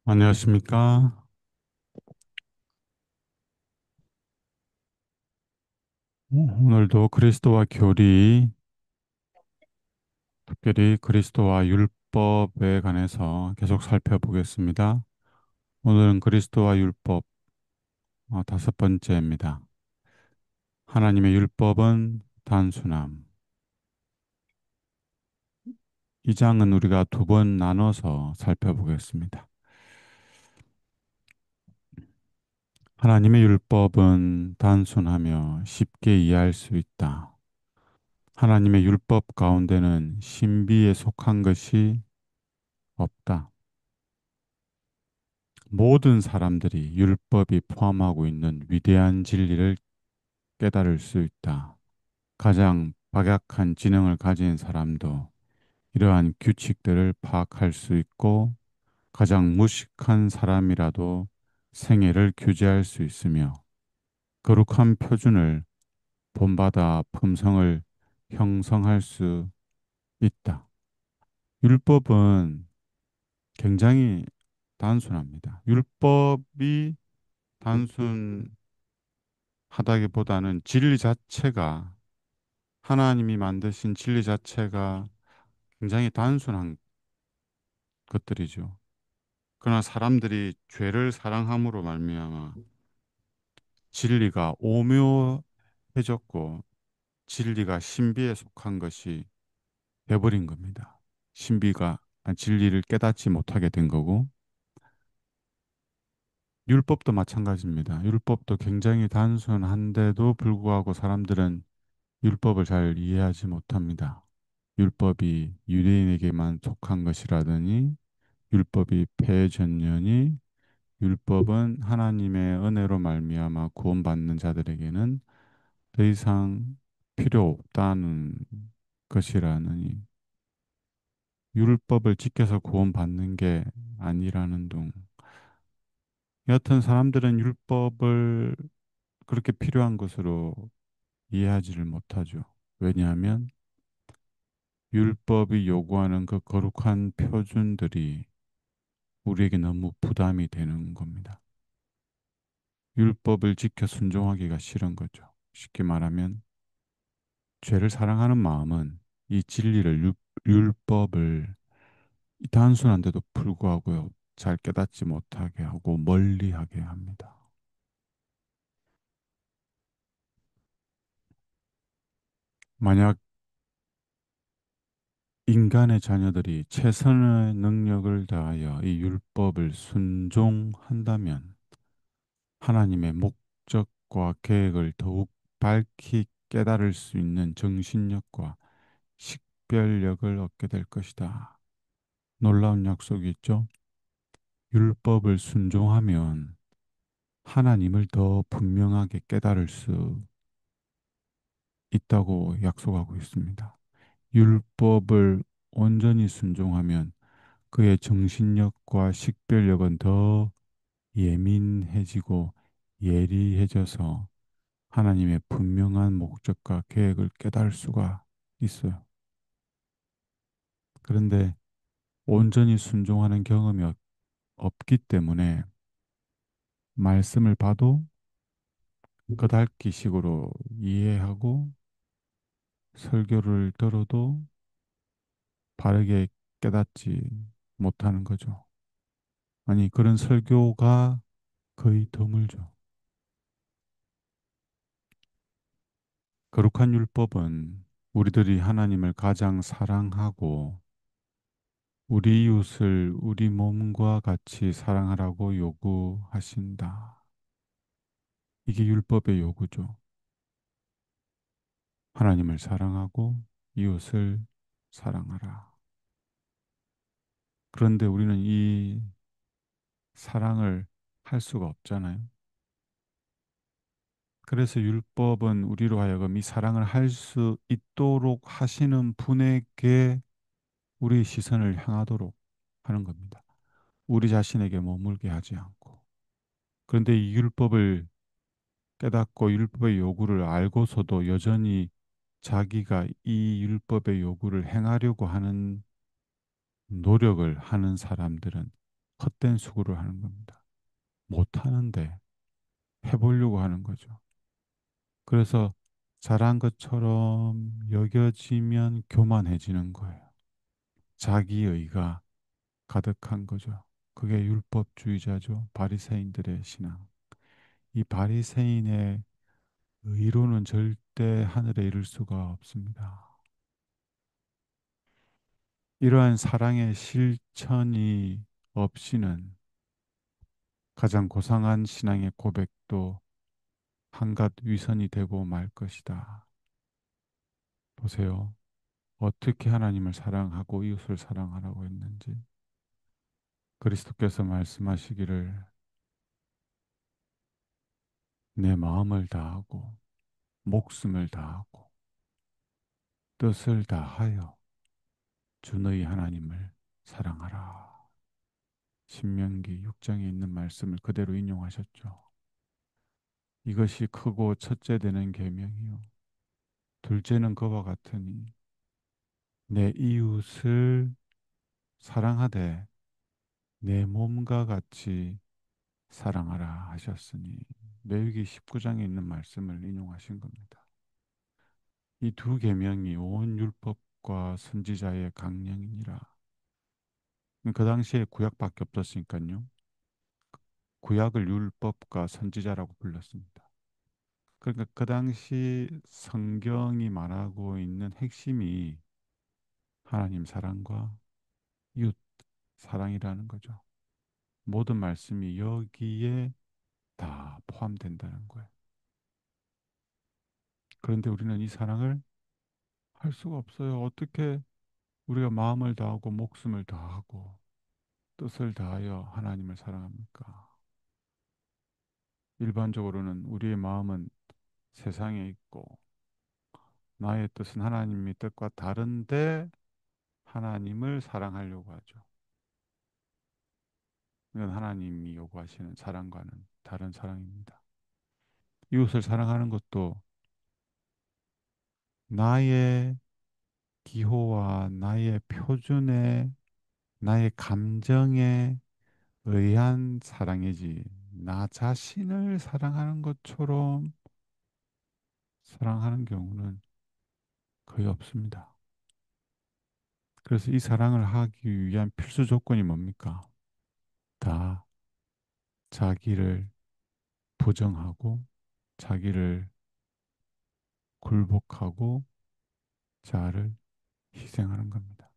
안녕하십니까? 오늘도 그리스도와 교리, 특별히 그리스도와 율법에 관해서 계속 살펴보겠습니다. 오늘은 그리스도와 율법 다섯 번째입니다. 하나님의 율법은 단순함. 이 장은 우리가 두 번 나눠서 살펴보겠습니다. 하나님의 율법은 단순하며 쉽게 이해할 수 있다. 하나님의 율법 가운데는 신비에 속한 것이 없다. 모든 사람들이 율법이 포함하고 있는 위대한 진리를 깨달을 수 있다. 가장 박약한 지능을 가진 사람도 이러한 규칙들을 파악할 수 있고, 가장 무식한 사람이라도 생애를 규제할 수 있으며, 거룩한 표준을 본받아 품성을 형성할 수 있다. 율법은 굉장히 단순합니다. 율법이 단순 하다기보다는 진리 자체가, 하나님이 만드신 진리 자체가 굉장히 단순한 것들이죠. 그러나 사람들이 죄를 사랑함으로 말미암아 진리가 오묘해졌고, 진리가 신비에 속한 것이 돼버린 겁니다. 진리를 깨닫지 못하게 된 거고, 율법도 마찬가지입니다. 율법도 굉장히 단순한데도 불구하고 사람들은 율법을 잘 이해하지 못합니다. 율법이 유대인에게만 속한 것이라더니, 율법이 폐전년이, 율법은 하나님의 은혜로 말미암아 구원받는 자들에게는 더 이상 필요 없다는 것이라느니, 율법을 지켜서 구원받는 게 아니라는 둥. 여하튼 사람들은 율법을 그렇게 필요한 것으로 이해하지를 못하죠. 왜냐하면 율법이 요구하는 그 거룩한 표준들이 우리에게 너무 부담이 되는 겁니다. 율법을 지켜 순종하기가 싫은 거죠. 쉽게 말하면 죄를 사랑하는 마음은 이 진리를, 율법을 이 단순한데도 불구하고요, 잘 깨닫지 못하게 하고 멀리하게 합니다. 만약 인간의 자녀들이 최선의 능력을 다하여 이 율법을 순종한다면 하나님의 목적과 계획을 더욱 밝히 깨달을 수 있는 정신력과 식별력을 얻게 될 것이다. 놀라운 약속이 있죠. 율법을 순종하면 하나님을 더 분명하게 깨달을 수 있다고 약속하고 있습니다. 율법을 온전히 순종하면 그의 정신력과 식별력은 더 예민해지고 예리해져서 하나님의 분명한 목적과 계획을 깨달을 수가 있어요. 그런데 온전히 순종하는 경험이 없기 때문에 말씀을 봐도 끄달기식으로 이해하고, 설교를 들어도 바르게 깨닫지 못하는 거죠. 아니, 그런 설교가 거의 드물죠. 거룩한 율법은 우리들이 하나님을 가장 사랑하고 우리 이웃을 우리 몸과 같이 사랑하라고 요구하신다. 이게 율법의 요구죠. 하나님을 사랑하고 이웃을 사랑하라. 그런데 우리는 이 사랑을 할 수가 없잖아요. 그래서 율법은 우리로 하여금 이 사랑을 할 수 있도록 하시는 분에게 우리 시선을 향하도록 하는 겁니다. 우리 자신에게 머물게 하지 않고. 그런데 이 율법을 깨닫고 율법의 요구를 알고서도 여전히 자기가 이 율법의 요구를 행하려고 하는 노력을 하는 사람들은 헛된 수고를 하는 겁니다. 못하는데 해보려고 하는 거죠. 그래서 잘한 것처럼 여겨지면 교만해지는 거예요. 자기의가 가득한 거죠. 그게 율법주의자죠. 바리새인들의 신앙. 이 바리새인의 의로는 절대 하늘에 이를 수가 없습니다. 이러한 사랑의 실천이 없이는 가장 고상한 신앙의 고백도 한갓 위선이 되고 말 것이다. 보세요. 어떻게 하나님을 사랑하고 이웃을 사랑하라고 했는지. 그리스도께서 말씀하시기를 내 마음을 다하고 목숨을 다하고 뜻을 다하여 주 너희 하나님을 사랑하라. 신명기 6장에 있는 말씀을 그대로 인용하셨죠. 이것이 크고 첫째 되는 계명이요. 둘째는 그와 같으니 내 이웃을 사랑하되 내 몸과 같이 사랑하라 하셨으니 레위기 19장에 있는 말씀을 인용하신 겁니다. 이 두 계명이 온 율법과 선지자의 강령이니라. 그 당시에 구약밖에 없었으니까요. 구약을 율법과 선지자라고 불렀습니다. 그러니까 그 당시 성경이 말하고 있는 핵심이 하나님 사랑과 이웃 사랑이라는 거죠. 모든 말씀이 여기에 다 포함된다는 거예요. 그런데 우리는 이 사랑을 할 수가 없어요. 어떻게 우리가 마음을 다하고 목숨을 다하고 뜻을 다하여 하나님을 사랑합니까? 일반적으로는 우리의 마음은 세상에 있고 나의 뜻은 하나님의 뜻과 다른데 하나님을 사랑하려고 하죠. 이건 하나님이 요구하시는 사랑과는 다른 사랑입니다. 이웃을 사랑하는 것도 나의 기호와 나의 표준에 나의 감정에 의한 사랑이지 나 자신을 사랑하는 것처럼 사랑하는 경우는 거의 없습니다. 그래서 이 사랑을 하기 위한 필수 조건이 뭡니까? 다 자기를 부정하고 자기를 굴복하고 자아를 희생하는 겁니다.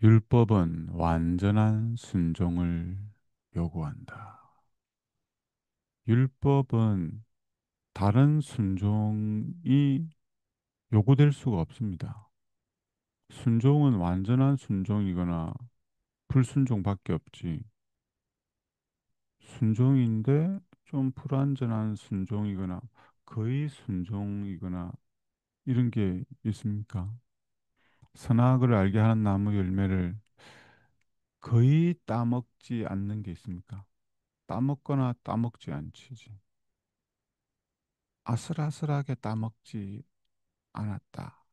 율법은 완전한 순종을 요구한다. 율법은 다른 순종이 요구될 수가 없습니다. 순종은 완전한 순종이거나 불순종밖에 없지. 순종인데 좀 불완전한 순종이거나 거의 순종이거나 이런 게 있습니까? 선악을 알게 하는 나무 열매를 거의 따먹지 않는 게 있습니까? 따먹거나 따먹지 않지지. 아슬아슬하게 따먹지 않았다.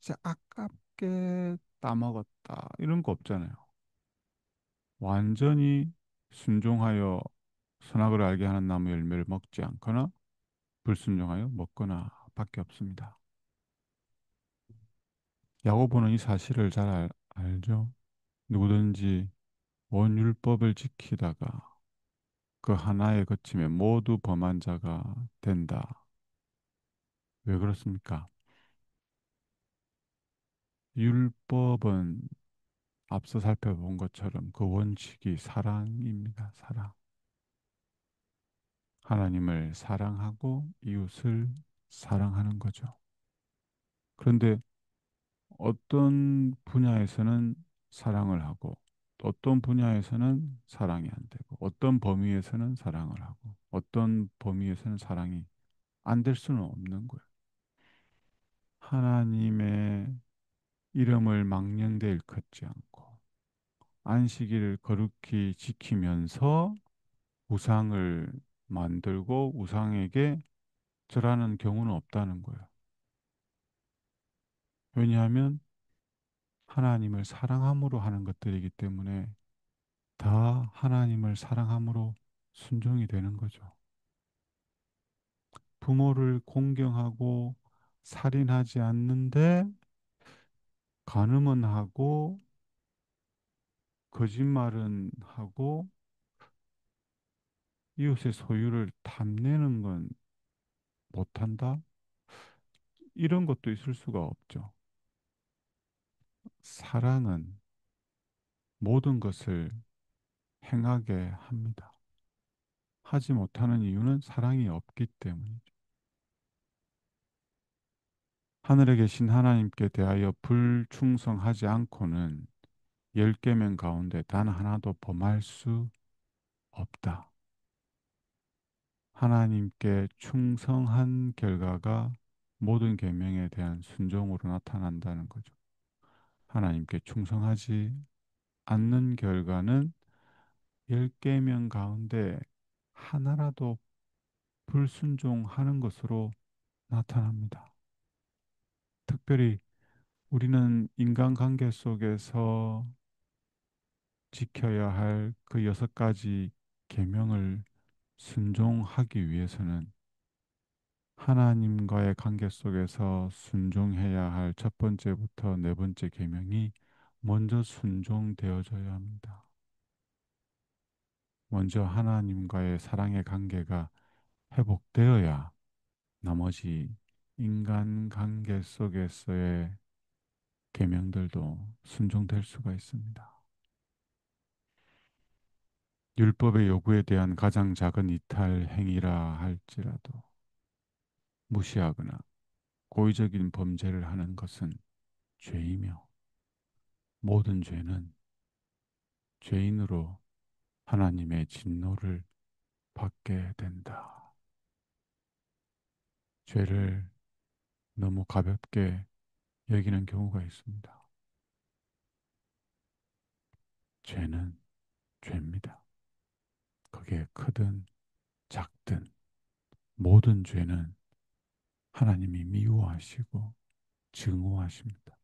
진짜 아깝게 따먹었다. 이런 거 없잖아요. 완전히 순종하여 선악을 알게 하는 나무 열매를 먹지 않거나 불순종하여 먹거나 밖에 없습니다. 야고보는 이 사실을 잘 알죠. 누구든지 온 율법을 지키다가 그 하나에 그치면 모두 범한 자가 된다. 왜 그렇습니까? 율법은 앞서 살펴본 것처럼 그 원칙이 사랑입니다. 사랑. 하나님을 사랑하고 이웃을 사랑하는 거죠. 그런데 어떤 분야에서는 사랑을 하고 어떤 분야에서는 사랑이 안 되고 어떤 범위에서는 사랑을 하고 어떤 범위에서는 사랑이 안 될 수는 없는 거예요. 하나님의 이름을 망령되이 일컫지 않고 안식일을 거룩히 지키면서 우상을 만들고 우상에게 절하는 경우는 없다는 거예요. 왜냐하면 하나님을 사랑함으로 하는 것들이기 때문에 다 하나님을 사랑함으로 순종이 되는 거죠. 부모를 공경하고 살인하지 않는데 간음은 하고 거짓말은 하고 이웃의 소유를 탐내는 건 못한다? 이런 것도 있을 수가 없죠. 사랑은 모든 것을 행하게 합니다. 하지 못하는 이유는 사랑이 없기 때문이죠. 하늘에 계신 하나님께 대하여 불충성하지 않고는 열 계명 가운데 단 하나도 범할 수 없다. 하나님께 충성한 결과가 모든 계명에 대한 순종으로 나타난다는 거죠. 하나님께 충성하지 않는 결과는 열 계명 가운데 하나라도 불순종하는 것으로 나타납니다. 특별히 우리는 인간관계 속에서 지켜야 할 그 여섯 가지 계명을 순종하기 위해서는 하나님과의 관계 속에서 순종해야 할 첫 번째부터 네 번째 계명이 먼저 순종되어져야 합니다. 먼저 하나님과의 사랑의 관계가 회복되어야 나머지 인간관계 속에서의 계명들도 순종될 수가 있습니다. 율법의 요구에 대한 가장 작은 이탈 행위라 할지라도 무시하거나 고의적인 범죄를 하는 것은 죄이며 모든 죄는 죄인으로 하나님의 진노를 받게 된다. 죄를 너무 가볍게 여기는 경우가 있습니다. 죄는 죄입니다. 그게 크든 작든 모든 죄는 하나님이 미워하시고 증오하십니다.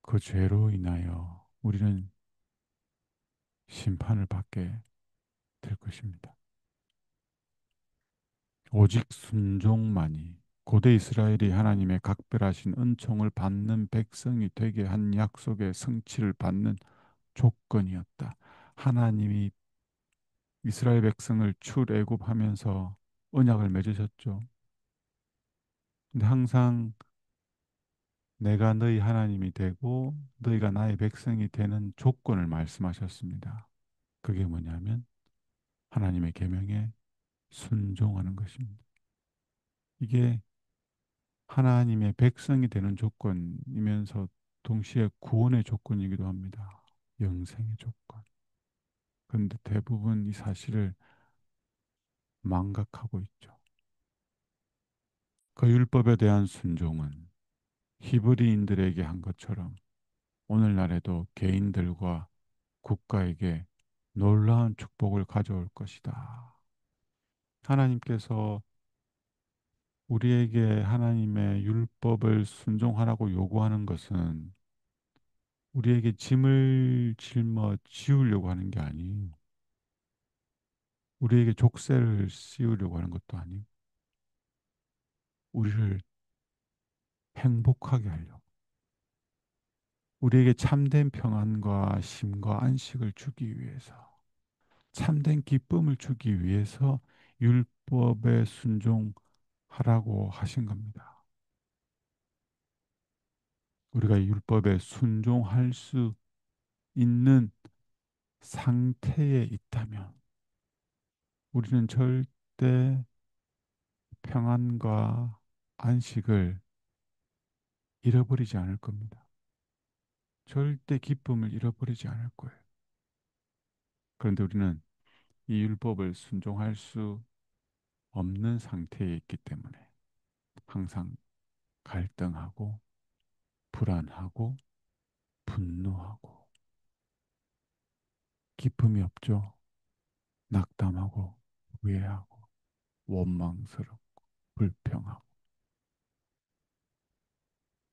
그 죄로 인하여 우리는 심판을 받게 될 것입니다. 오직 순종만이 고대 이스라엘이 하나님의 각별하신 은총을 받는 백성이 되게 한 약속의 성취를 받는 조건이었다. 하나님이 이스라엘 백성을 출애굽하면서 언약을 맺으셨죠. 근데 항상 내가 너희 하나님이 되고 너희가 나의 백성이 되는 조건을 말씀하셨습니다. 그게 뭐냐면 하나님의 계명에 순종하는 것입니다. 이게 하나님의 백성이 되는 조건이면서 동시에 구원의 조건이기도 합니다. 영생의 조건. 그런데 대부분 이 사실을 망각하고 있죠. 그 율법에 대한 순종은 히브리인들에게 한 것처럼 오늘날에도 개인들과 국가에게 놀라운 축복을 가져올 것이다. 하나님께서 우리에게 하나님의 율법을 순종하라고 요구하는 것은 우리에게 짐을 짊어 지우려고 하는 게 아니에요. 우리에게 족쇄를 씌우려고 하는 것도 아니고 우리를 행복하게 하려고 우리에게 참된 평안과 쉼과 안식을 주기 위해서 참된 기쁨을 주기 위해서 율법에 순종하라고 하신 겁니다. 우리가 율법에 순종할 수 있는 상태에 있다면 우리는 절대 평안과 안식을 잃어버리지 않을 겁니다. 절대 기쁨을 잃어버리지 않을 거예요. 그런데 우리는 이 율법을 순종할 수 없는 상태에 있기 때문에 항상 갈등하고 불안하고 분노하고 기쁨이 없죠. 낙담하고 후회하고 원망스럽고 불평하고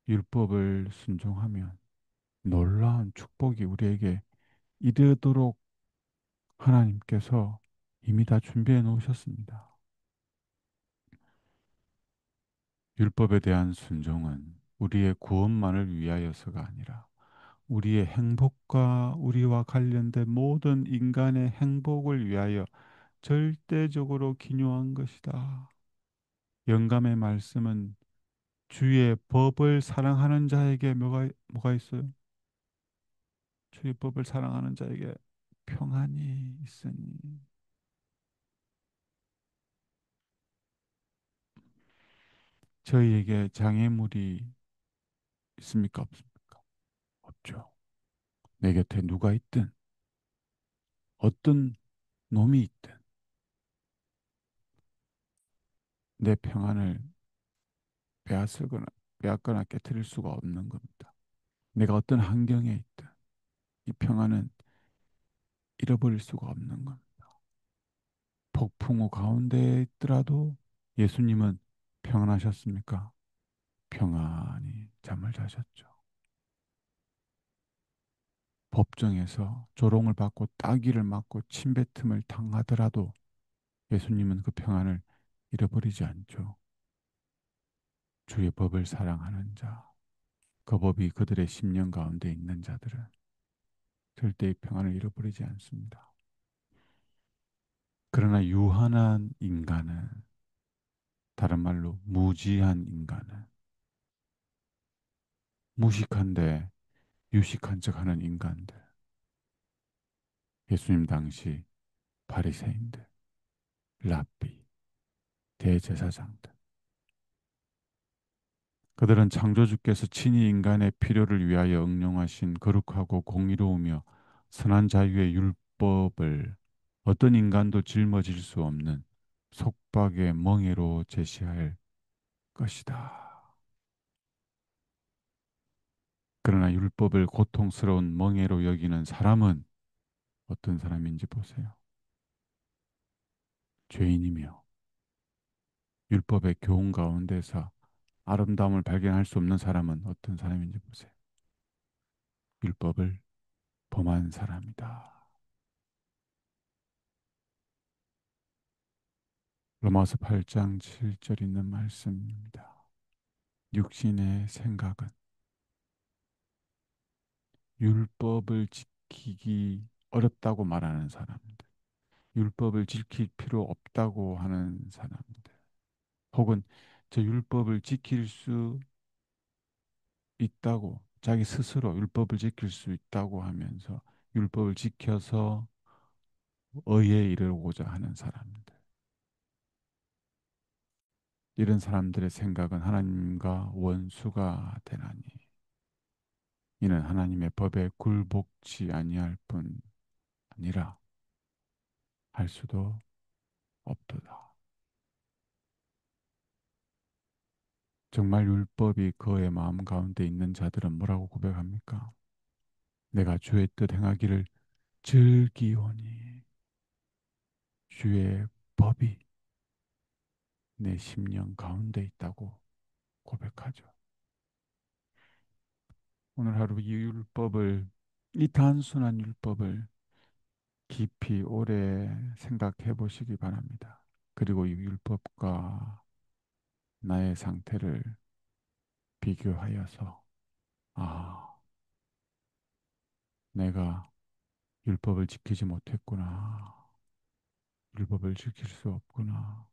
율법을 순종하면 놀라운 축복이 우리에게 이르도록 하나님께서 이미 다 준비해 놓으셨습니다. 율법에 대한 순종은 우리의 구원만을 위하여서가 아니라 우리의 행복과 우리와 관련된 모든 인간의 행복을 위하여 절대적으로 기묘한 것이다. 영감의 말씀은 주의 법을 사랑하는 자에게 뭐가 있어요? 주의 법을 사랑하는 자에게 평안이 있으니. 저희에게 장애물이 있습니까? 없습니까? 없죠. 내 곁에 누가 있든 어떤 놈이 있든 내 평안을 빼앗거나 빼앗거나 깨뜨릴 수가 없는 겁니다. 내가 어떤 환경에 있든 이 평안은 잃어버릴 수가 없는 겁니다. 폭풍우 가운데 있더라도 예수님은 평안하셨습니까? 평안히 잠을 자셨죠. 법정에서 조롱을 받고 따귀를 맞고 침뱉음을 당하더라도 예수님은 그 평안을 잃어버리지 않죠. 주의 법을 사랑하는 자, 그 법이 그들의 심령 가운데 있는 자들은 절대 이 평안을 잃어버리지 않습니다. 그러나 유한한 인간은, 다른 말로 무지한 인간은, 무식한데 유식한 척하는 인간들, 예수님 당시 바리새인들, 랍비, 대제사장들, 그들은 창조주께서 친히 인간의 필요를 위하여 응용하신 거룩하고 공의로우며 선한 자유의 율법을 어떤 인간도 짊어질 수 없는 속박의 멍에로 제시할 것이다. 그러나 율법을 고통스러운 멍에로 여기는 사람은 어떤 사람인지 보세요. 죄인이며 율법의 교훈 가운데서 아름다움을 발견할 수 없는 사람은 어떤 사람인지 보세요. 율법을 범한 사람이다. 로마서 8장 7절 있는 말씀입니다. 육신의 생각은 율법을 지키기 어렵다고 말하는 사람들, 율법을 지킬 필요 없다고 하는 사람들, 혹은 저 율법을 지킬 수 있다고 자기 스스로 율법을 지킬 수 있다고 하면서 율법을 지켜서 의에 이르고자 하는 사람들. 이런 사람들의 생각은 하나님과 원수가 되나니 이는 하나님의 법에 굴복치 아니할 뿐 아니라 할 수도 없도다. 정말 율법이 그의 마음 가운데 있는 자들은 뭐라고 고백합니까? 내가 주의 뜻 행하기를 즐기오니 주의 법이 내 심령 가운데 있다고 고백하죠. 오늘 하루 이 율법을, 이 단순한 율법을 깊이 오래 생각해 보시기 바랍니다. 그리고 이 율법과 나의 상태를 비교하여서 아, 내가 율법을 지키지 못했구나. 율법을 지킬 수 없구나.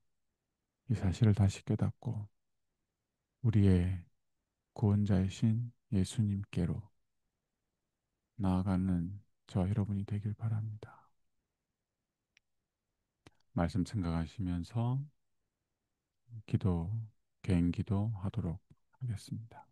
이 사실을 다시 깨닫고 우리의 구원자이신 예수님께로 나아가는 저 여러분이 되길 바랍니다. 말씀 생각하시면서 기도, 개인 기도 하도록 하겠습니다.